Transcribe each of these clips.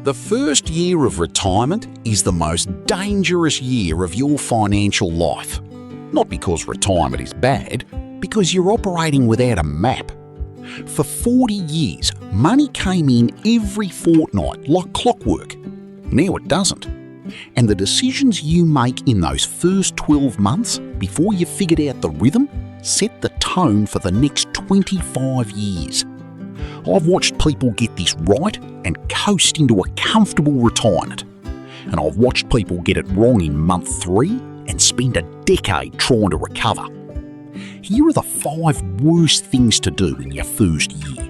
The first year of retirement is the most dangerous year of your financial life. Not because retirement is bad, because you're operating without a map. For 40 years, money came in every fortnight like clockwork. Now it doesn't. And the decisions you make in those first 12 months before you figured out the rhythm set the tone for the next 25 years. I've watched people get this right and coast into a comfortable retirement. And I've watched people get it wrong in month 3 and spend a decade trying to recover. Here are the 5 worst things to do in your first year.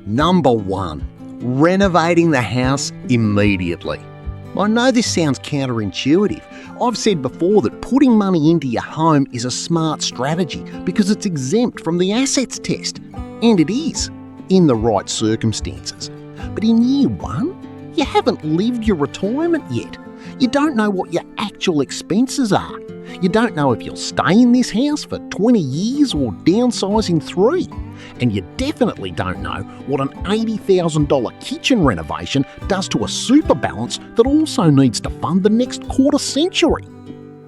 Number 1. Renovating the house immediately. I know this sounds counterintuitive. I've said before that putting money into your home is a smart strategy because it's exempt from the assets test. And it is, in the right circumstances. But in year 1, you haven't lived your retirement yet. You don't know what your actual expenses are. You don't know if you'll stay in this house for 20 years or downsize in 3. And you definitely don't know what an $80,000 kitchen renovation does to a super balance that also needs to fund the next quarter century.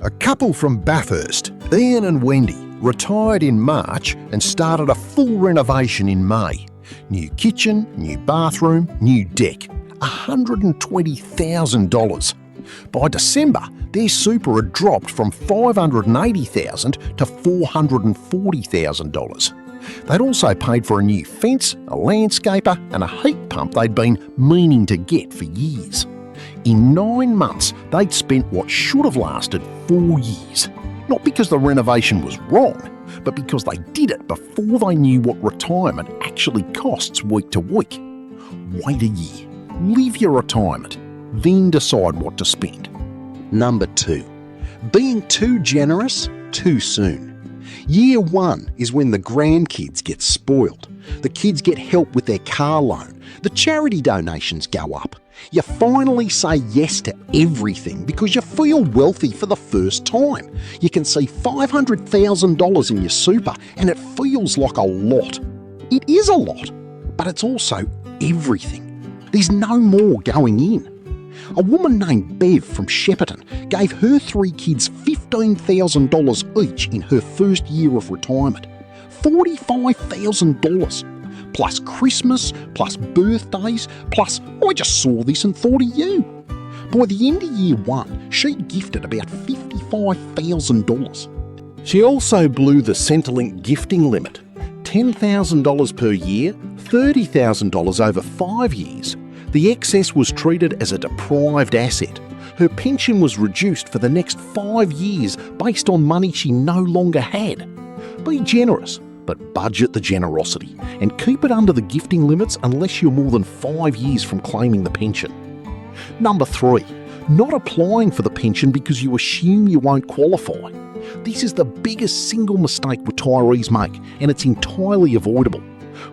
A couple from Bathurst, Ian and Wendy, retired in March and started a full renovation in May. New kitchen, new bathroom, new deck. $120,000. By December, their super had dropped from $580,000 to $440,000. They'd also paid for a new fence, a landscaper and a heat pump they'd been meaning to get for years. In 9 months, they'd spent what should have lasted 4 years. Not because the renovation was wrong, but because they did it before they knew what retirement actually costs week to week. Wait a year, live your retirement, then decide what to spend. Number 2. Being too generous too soon. Year 1 is when the grandkids get spoiled. The kids get help with their car loan. The charity donations go up. You finally say yes to everything because you feel wealthy for the first time. You can see $500,000 in your super and it feels like a lot. It is a lot, but it's also everything. There's no more going in. A woman named Bev from Shepparton gave her 3 kids $15,000 each in her first year of retirement. $45,000. Plus Christmas, plus birthdays, plus I just saw this and thought of you. By the end of year 1, she gifted about $55,000. She also blew the Centrelink gifting limit. $10,000 per year, $30,000 over 5 years. The excess was treated as a deprived asset. Her pension was reduced for the next 5 years based on money she no longer had. Be generous, but budget the generosity and keep it under the gifting limits unless you're more than 5 years from claiming the pension. Number 3. Not applying for the pension because you assume you won't qualify. This is the biggest single mistake retirees make, and it's entirely avoidable.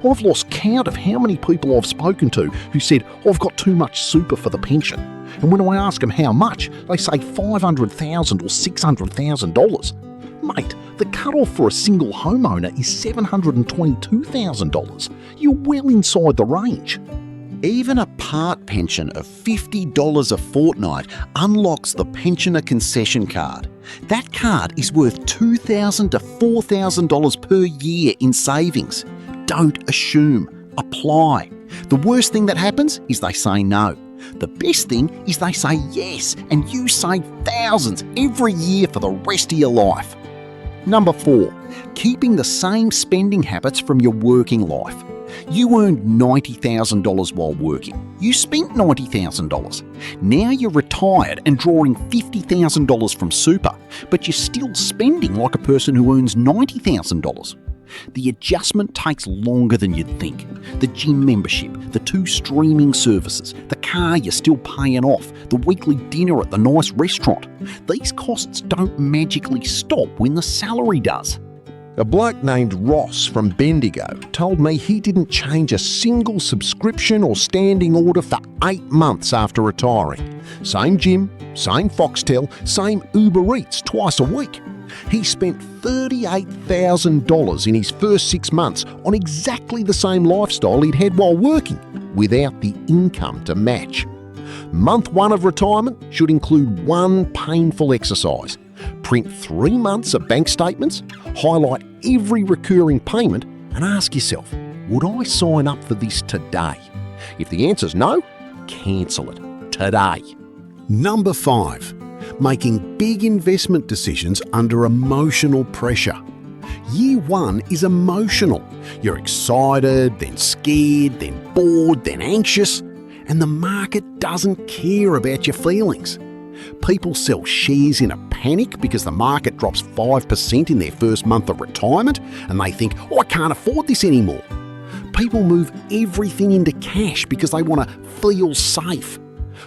I've lost count of how many people I've spoken to who said, I've got too much super for the pension. And when I ask them how much, they say $500,000 or $600,000. Mate, the cut-off for a single homeowner is $722,000. You're well inside the range. Even a part pension of $50 a fortnight unlocks the pensioner concession card. That card is worth $2,000 to $4,000 per year in savings. Don't assume. Apply. The worst thing that happens is they say no. The best thing is they say yes, and you save thousands every year for the rest of your life. Number 4. Keeping the same spending habits from your working life. You earned $90,000 while working. You spent $90,000. Now you're retired and drawing $50,000 from super, but you're still spending like a person who earns $90,000. The adjustment takes longer than you'd think. The gym membership, the 2 streaming services, the car you're still paying off, the weekly dinner at the nice restaurant. These costs don't magically stop when the salary does. A bloke named Ross from Bendigo told me he didn't change a single subscription or standing order for 8 months after retiring. Same gym, same Foxtel, same Uber Eats twice a week. He spent $38,000 in his first 6 months on exactly the same lifestyle he'd had while working, without the income to match. Month 1 of retirement should include one painful exercise. Print 3 months of bank statements, highlight every recurring payment, and ask yourself, would I sign up for this today? If the answer's no, cancel it today. Number 5. Making big investment decisions under emotional pressure. Year 1 is emotional. You're excited, then scared, then bored, then anxious, and the market doesn't care about your feelings. People sell shares in a panic because the market drops 5% in their first month of retirement, and they think, oh, I can't afford this anymore. People move everything into cash because they want to feel safe.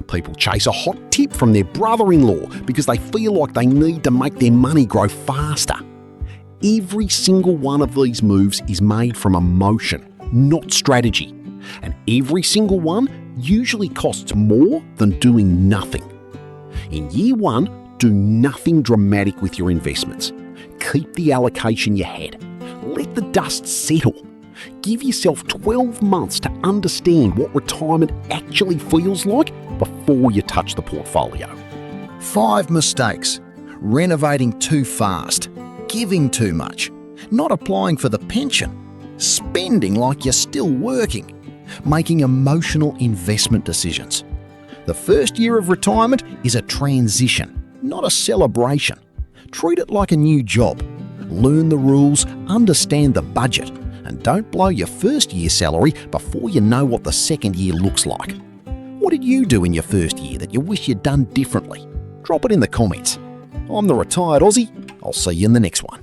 People chase a hot tip from their brother-in-law because they feel like they need to make their money grow faster. Every single one of these moves is made from emotion, not strategy. And every single one usually costs more than doing nothing. In year 1, do nothing dramatic with your investments. Keep the allocation you had. Let the dust settle. Give yourself 12 months to understand what retirement actually feels like before you touch the portfolio. 5 mistakes. Renovating too fast. Giving too much. Not applying for the pension. Spending like you're still working. Making emotional investment decisions. The first year of retirement is a transition, not a celebration. Treat it like a new job. Learn the rules, understand the budget, and don't blow your first year's salary before you know what the second year looks like. What did you do in your first year that you wish you'd done differently? Drop it in the comments. I'm the Retired Aussie. I'll see you in the next one.